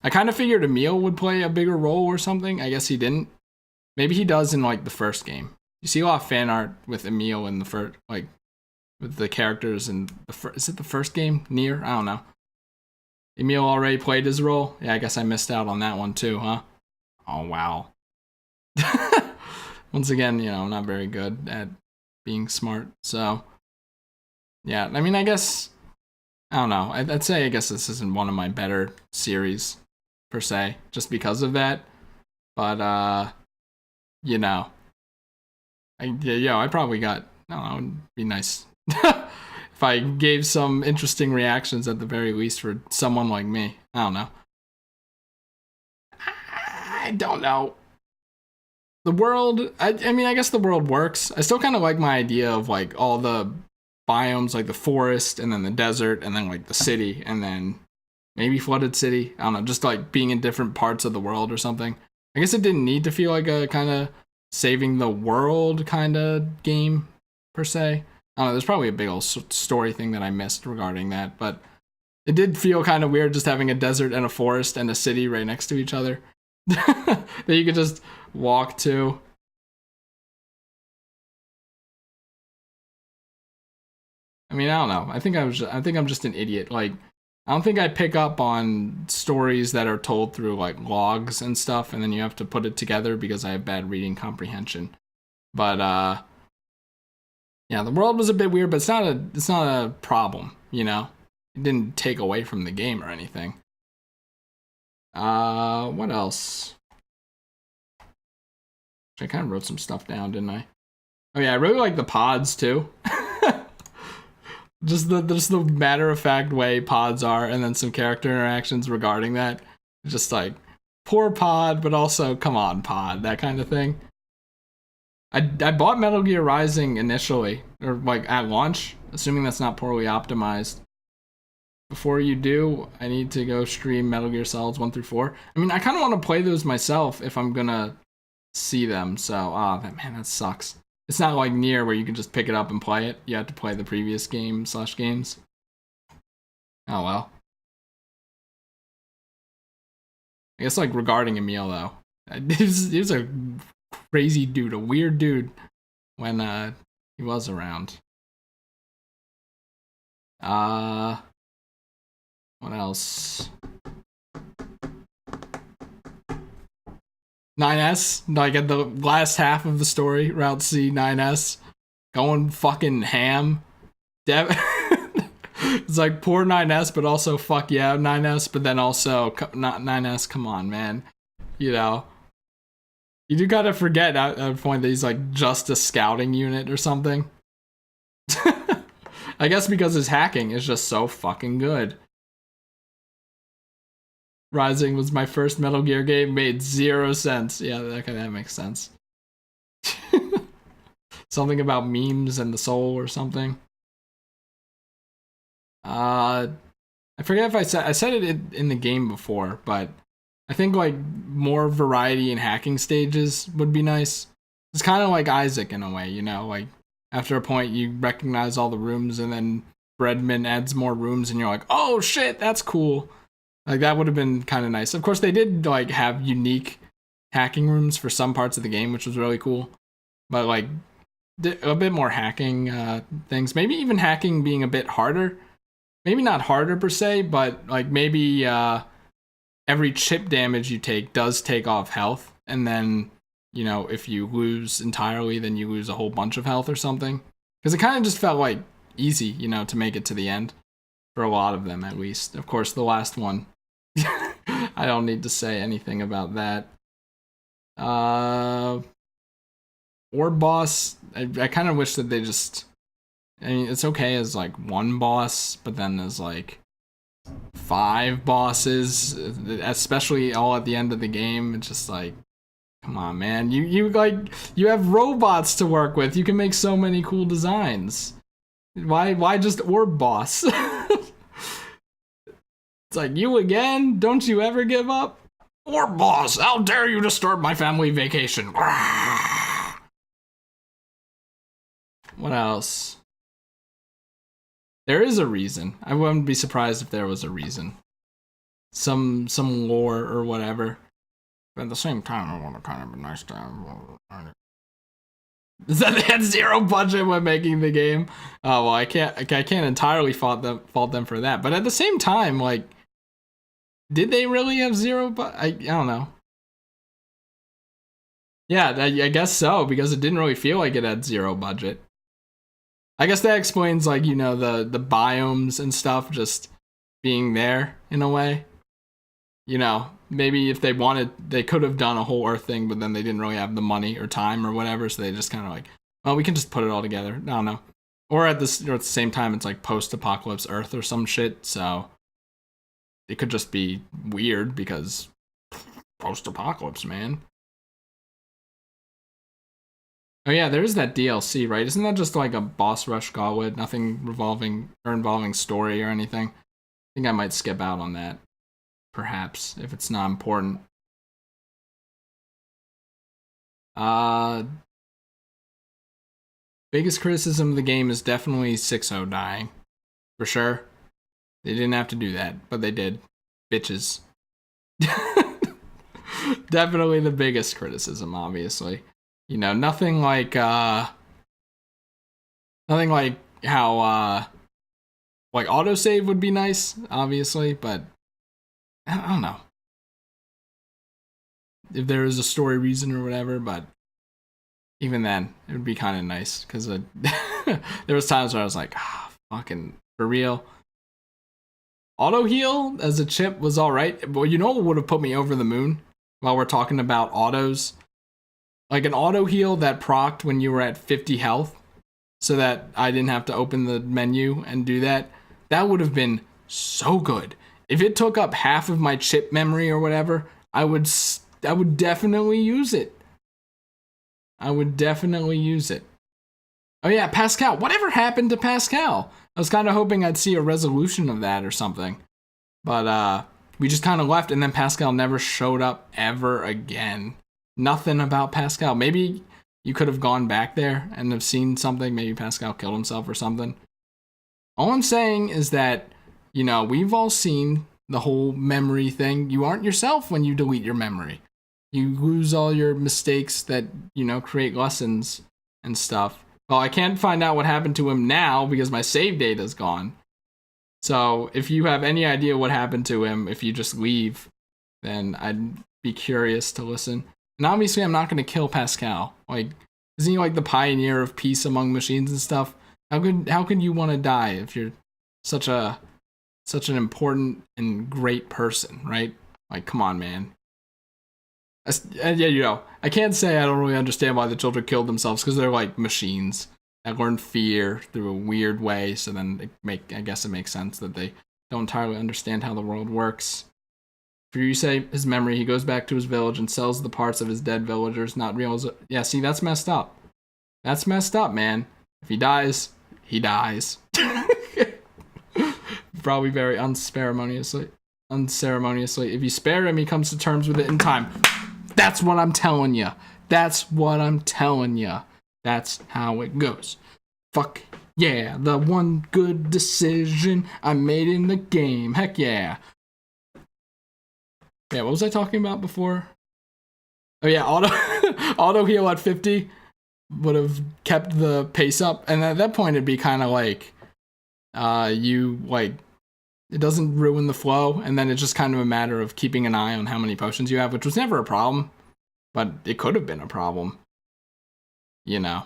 I kind of figured Emil would play a bigger role or something. I guess he didn't. Maybe he does in, like, the first game. You see a lot of fan art with Emil in the first, like, with the characters in is it the first game, Nier? I don't know. Emil already played his role. Yeah, I guess I missed out on that one too, huh? Oh wow. Once again, you know, I'm not very good at being smart, so yeah. I mean, I guess I don't know. I'd say I guess this isn't one of my better series per se, just because of that. But you know, I probably got. I don't know. It'd be nice if I gave some interesting reactions at the very least for someone like me. I don't know. I don't know. The world, I mean, I guess the world works. I still kind of like my idea of like all the biomes, like the forest and then the desert and then like the city and then maybe flooded city. I don't know, just like being in different parts of the world or something. I guess it didn't need to feel like a kind of saving the world kind of game per se. I don't know, there's probably a big old story thing that I missed regarding that, but it did feel kind of weird just having a desert and a forest and a city right next to each other that you could just walk to. I mean, I don't know. I think I'm just an idiot. Like, I don't think I pick up on stories that are told through like logs and stuff, and then you have to put it together because I have bad reading comprehension. But yeah, the world was a bit weird, but it's not a problem, you know. It didn't take away from the game or anything. What else? I kind of wrote some stuff down, didn't I? Oh yeah, I really like the pods too. just the matter of fact way pods are, and then some character interactions regarding that. Just like poor pod, but also come on pod, that kind of thing. I bought Metal Gear Rising initially, or like at launch, assuming that's not poorly optimized. Before you do, I need to go stream Metal Gear Solids 1 through 4. I mean, I kind of want to play those myself if I'm gonna see them. So, man, that sucks. It's not like Nier where you can just pick it up and play it. You have to play the previous game/games. Oh well. I guess like regarding Emil though, he was a crazy dude, a weird dude when he was around. What else? 9S, like at the last half of the story, Route C 9S, going fucking ham. It's like poor 9S, but also fuck yeah 9S, but then also not 9S. Come on, man. You know, you do gotta forget at a point that he's like just a scouting unit or something. I guess because his hacking is just so fucking good. Rising was my first Metal Gear game, made 0 sense. Yeah, okay, that makes sense. Something about memes and the soul or something. I forget if I said it in the game before, but I think like more variety in hacking stages would be nice. It's kind of like Isaac in a way, you know, like after a point you recognize all the rooms and then Breadman adds more rooms and you're like, oh shit, that's cool. Like that would have been kind of nice. Of course, they did like have unique hacking rooms for some parts of the game, which was really cool. But like a bit more hacking things. Maybe even hacking being a bit harder. Maybe not harder per se, but like maybe every chip damage you take does take off health, and then you know if you lose entirely, then you lose a whole bunch of health or something. Because it kind of just felt like easy, you know, to make it to the end for a lot of them at least. Of course, the last one. I don't need to say anything about that. Orb boss, I kind of wish that they just... I mean, it's okay as like one boss, but then there's like 5 bosses, especially all at the end of the game. It's just like, come on, man. You have robots to work with. You can make so many cool designs. Why just orb boss? It's like, you again? Don't you ever give up? Or boss, how dare you disturb my family vacation? What else? There is a reason. I wouldn't be surprised if there was a reason. Some lore or whatever. But at the same time, I want to kind of be nice to have. That they had zero budget when making the game. Oh well, I can't entirely fault them for that. But at the same time, like, did they really have zero? I don't know. Yeah, I guess so, because it didn't really feel like it had zero budget. I guess that explains, like, you know, the biomes and stuff just being there in a way. You know, maybe if they wanted, they could have done a whole Earth thing, but then they didn't really have the money or time or whatever, so they just kind of like, well, we can just put it all together. I don't know. Or at the same time, it's like post-apocalypse Earth or some shit, so it could just be weird because post-apocalypse, man. Oh yeah, there is that DLC, right? Isn't that just like a boss rush gauntlet, nothing involving story or anything? I think I might skip out on that, perhaps, if it's not important. Biggest criticism of the game is definitely 6-0 dying. For sure. They didn't have to do that, but they did. Bitches. Definitely the biggest criticism, obviously. You know, nothing like how like autosave would be nice, obviously, but I don't know if there is a story reason or whatever, but even then it would be kind of nice, because there was times where I was like, fucking for real. Auto heal as a chip was all right, but you know what would have put me over the moon while we're talking about autos? Like an auto heal that procced when you were at 50 health, so that I didn't have to open the menu and do that. That would have been so good. If it took up half of my chip memory or whatever, I would definitely use it. I would definitely use it. Oh yeah, Pascal. Whatever happened to Pascal? I was kind of hoping I'd see a resolution of that or something. But we just kind of left, and then Pascal never showed up ever again. Nothing about Pascal. Maybe you could have gone back there and have seen something. Maybe Pascal killed himself or something. All I'm saying is that, you know, we've all seen the whole memory thing. You aren't yourself when you delete your memory. You lose all your mistakes that, you know, create lessons and stuff. Well, I can't find out what happened to him now because my save data's gone. So if you have any idea what happened to him, if you just leave, then I'd be curious to listen. And obviously, I'm not going to kill Pascal. Like, isn't he like the pioneer of peace among machines and stuff? How could you want to die if you're such an important and great person, right? Like, come on, man. And yeah, you know, I can't say I don't really understand why the children killed themselves, because they're like machines that learn fear through a weird way. So then I guess it makes sense that they don't entirely understand how the world works. For you say his memory, he goes back to his village and sells the parts of his dead villagers, not real. Yeah, see, that's messed up. That's messed up, man. If he dies, he dies. Probably very unceremoniously. If you spare him, he comes to terms with it in time. That's what I'm telling you. That's what I'm telling you. That's how it goes. Fuck yeah, the one good decision I made in the game. Heck yeah. Yeah, what was I talking about before? Oh yeah, auto heal at 50 would have kept the pace up, and at that point it'd be kind of like it doesn't ruin the flow, and then it's just kind of a matter of keeping an eye on how many potions you have, which was never a problem, but it could have been a problem, you know.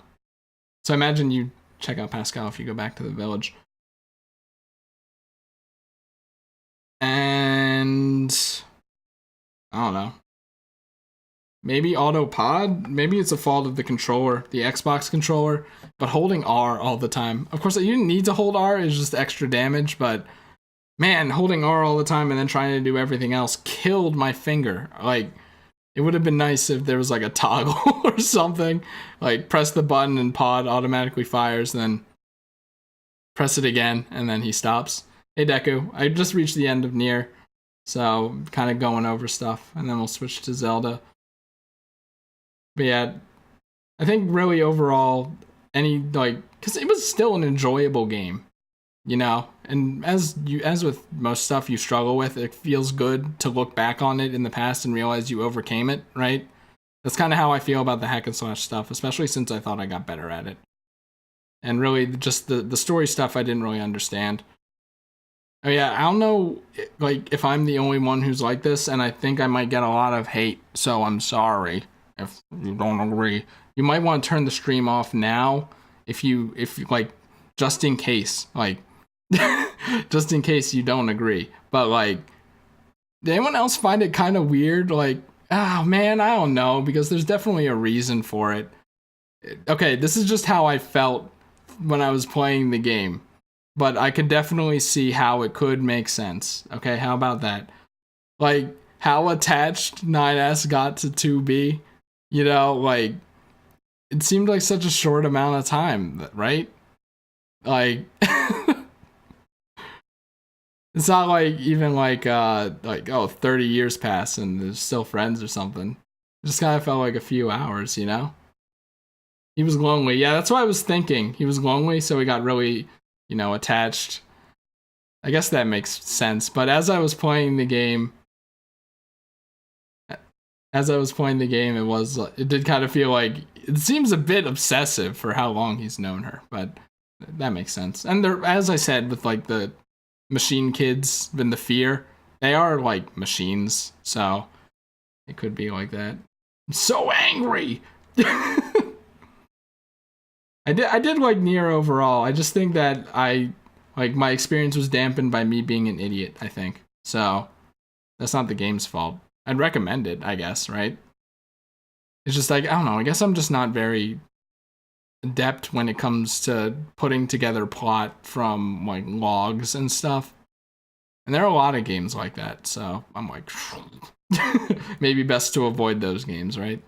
So imagine you check out Pascal if you go back to the village. And I don't know. Maybe autopod? Maybe it's a fault of the controller, the Xbox controller, but holding R all the time. Of course, you didn't need to hold R, it's just extra damage, but man, holding R all the time and then trying to do everything else killed my finger. Like, it would have been nice if there was like a toggle or something. Like, press the button and pod automatically fires, then press it again, and then he stops. Hey Deku, I just reached the end of Nier, so kind of going over stuff, and then we'll switch to Zelda. But yeah, I think really overall, because it was still an enjoyable game, you know? And as with most stuff you struggle with, it feels good to look back on it in the past and realize you overcame it, right? That's kind of how I feel about the hack and slash stuff, especially since I thought I got better at it. And really, just the story stuff I didn't really understand. Oh yeah, I don't know, like, if I'm the only one who's like this, and I think I might get a lot of hate, so I'm sorry if you don't agree. You might want to turn the stream off now, if like, just in case, like, just in case you don't agree. But, like, did anyone else find it kind of weird? Like, oh man, I don't know, because there's definitely a reason for it. Okay, this is just how I felt when I was playing the game. But I could definitely see how it could make sense. Okay, how about that? Like, how attached 9S got to 2B, you know, like, it seemed like such a short amount of time, right? Like, it's not like even like, oh, 30 years pass and they're still friends or something. It just kind of felt like a few hours, you know? He was lonely. Yeah, that's what I was thinking. He was lonely, so he got really, you know, attached. I guess that makes sense. But as I was playing the game, it did kind of feel like, it seems a bit obsessive for how long he's known her, but that makes sense. And there, as I said, with like the machine kids and the fear, they are like machines, so it could be like that. I'm so angry. I did like Nier overall. I just think that my experience was dampened by me being an idiot, I think. So that's not the game's fault. I'd recommend it, I guess, right? It's just like, I don't know, I guess I'm just not very adept when it comes to putting together plot from like logs and stuff. And there are a lot of games like that, so I'm like, maybe best to avoid those games, right?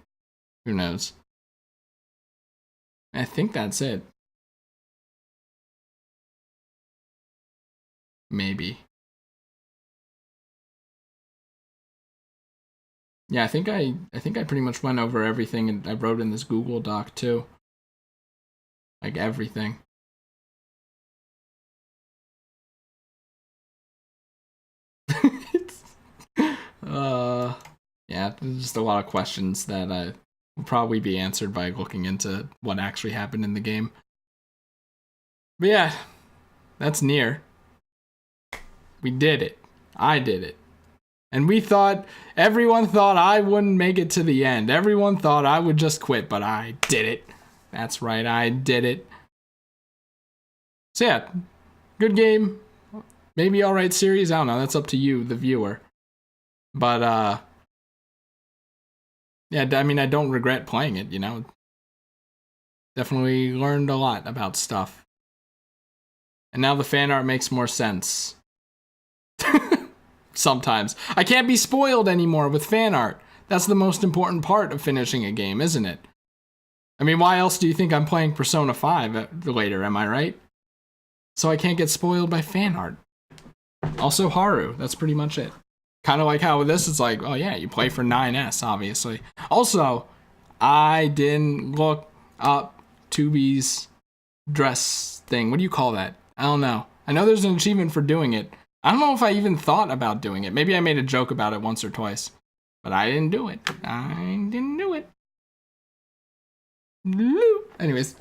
Who knows? I think that's it. Maybe. Yeah, I think I pretty much went over everything, and I wrote in this Google Doc too. Like everything. Yeah, there's just a lot of questions that will probably be answered by looking into what actually happened in the game. But yeah, that's Nier. We did it. I did it. And everyone thought I wouldn't make it to the end. Everyone thought I would just quit, but I did it. That's right, I did it. So yeah, good game. Maybe alright series, I don't know, that's up to you, the viewer. But, yeah, I mean, I don't regret playing it, you know? Definitely learned a lot about stuff. And now the fan art makes more sense. Sometimes. I can't be spoiled anymore with fan art. That's the most important part of finishing a game, isn't it? I mean, why else do you think I'm playing Persona 5 later, am I right? So I can't get spoiled by fan art. Also Haru, that's pretty much it. Kind of like how with this, it's like, oh yeah, you play for 9S, obviously. Also, I didn't look up 2B's dress thing. What do you call that? I don't know. I know there's an achievement for doing it. I don't know if I even thought about doing it. Maybe I made a joke about it once or twice. But I didn't do it. I didn't do it. Anyways.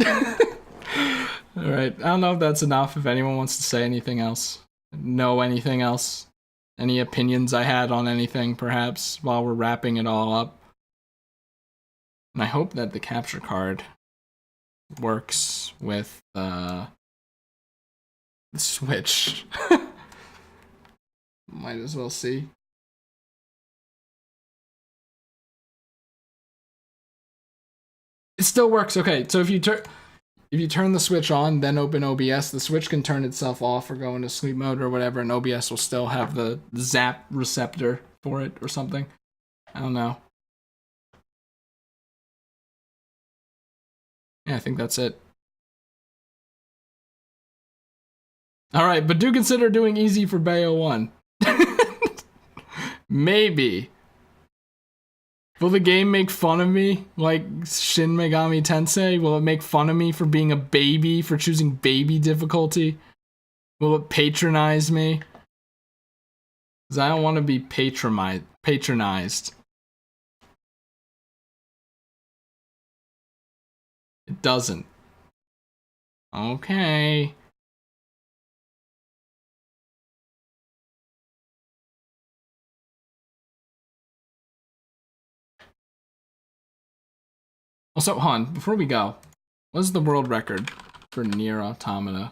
Alright, I don't know if that's enough. If anyone wants to say anything else. Know anything else. Any opinions I had on anything, perhaps, while we're wrapping it all up. And I hope that the capture card works with the Switch. Might as well see. It still works. Okay, so if you turn the Switch on, then open OBS, the Switch can turn itself off or go into sleep mode or whatever, and OBS will still have the zap receptor for it or something. I don't know. Yeah, I think that's it. Alright, but do consider doing easy for Bayo 1. Maybe. Will the game make fun of me like Shin Megami Tensei? Will it make fun of me for being a baby, for choosing baby difficulty? Will it patronize me? Because I don't want to be patronized. It doesn't. Okay. Also, Han, before we go, what is the world record for Nier Automata?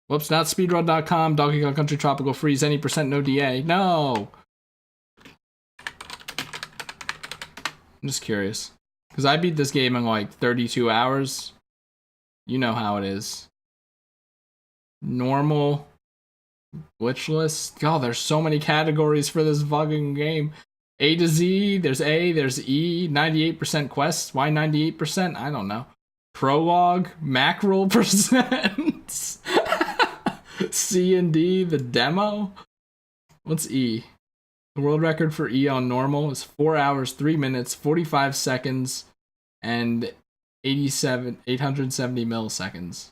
Whoops, not speedrun.com, Donkey Kong Country Tropical Freeze, any percent no DA. No! I'm just curious. Because I beat this game in like 32 hours. You know how it is. Normal. Glitchless. God, there's so many categories for this fucking game. A to Z, there's A, there's E, 98% quests. Why 98%? I don't know. Prologue, mackerel percent. C and D, the demo. What's E? The world record for E on normal is 4 hours, 3 minutes, 45 seconds, and 870 milliseconds.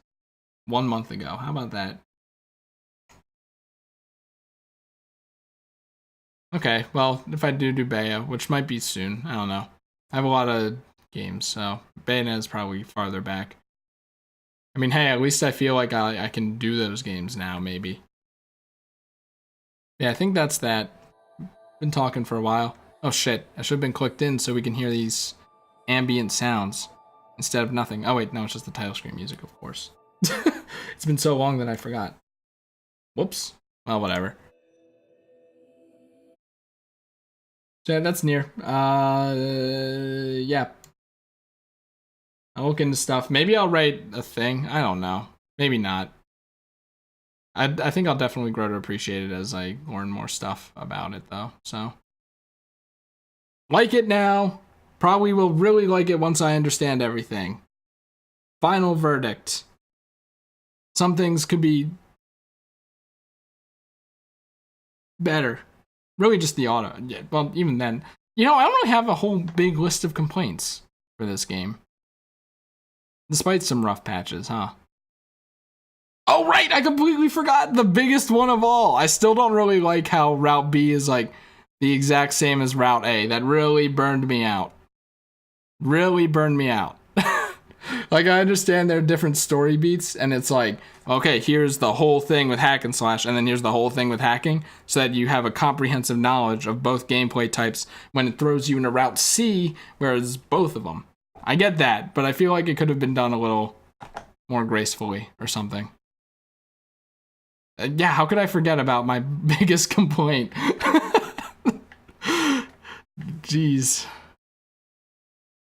1 month ago. How about that? Okay, well, if I do Bea, which might be soon, I don't know. I have a lot of games, so Bayonetta is probably farther back. I mean, hey, at least I feel like I can do those games now, maybe. Yeah, I think that's that. Been talking for a while. Oh shit, I should have been clicked in so we can hear these ambient sounds instead of nothing. Oh wait, no, it's just the title screen music, of course. It's been so long that I forgot. Whoops. Well, whatever. So yeah, that's Nier. Yeah. I'll look into stuff. Maybe I'll write a thing. I don't know. Maybe not. I think I'll definitely grow to appreciate it as I learn more stuff about it, though. So, like it now. Probably will really like it once I understand everything. Final verdict. Some things could be better. Really just the auto. Yeah, well, even then. You know, I don't really have a whole big list of complaints for this game. Despite some rough patches, huh? Oh, right! I completely forgot the biggest one of all. I still don't really like how Route B is like the exact same as Route A. That really burned me out. Really burned me out. Like, I understand there are different story beats, and it's like, okay, here's the whole thing with hack and slash, and then here's the whole thing with hacking, so that you have a comprehensive knowledge of both gameplay types when it throws you into Route C, whereas both of them. I get that, but I feel like it could have been done a little more gracefully or something. Yeah, how could I forget about my biggest complaint? Jeez.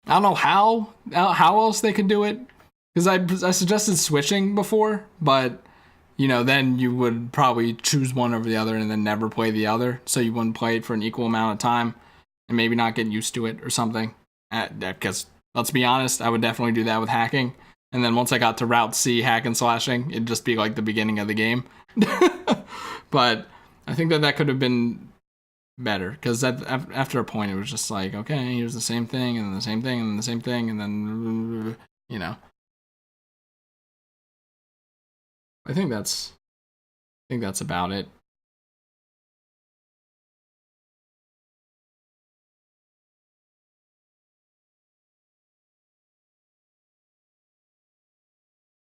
I don't know how else they could do it, because I suggested switching before, but you know, then you would probably choose one over the other and then never play the other, so you wouldn't play it for an equal amount of time and maybe not get used to it or something. Because let's be honest, I would definitely do that with hacking, and then once I got to Route C, hack and slashing, it'd just be like the beginning of the game. But I think that could have been better, because after a point it was just like, okay, here's the same thing and the same thing and the same thing, and then, you know. I think that's about it.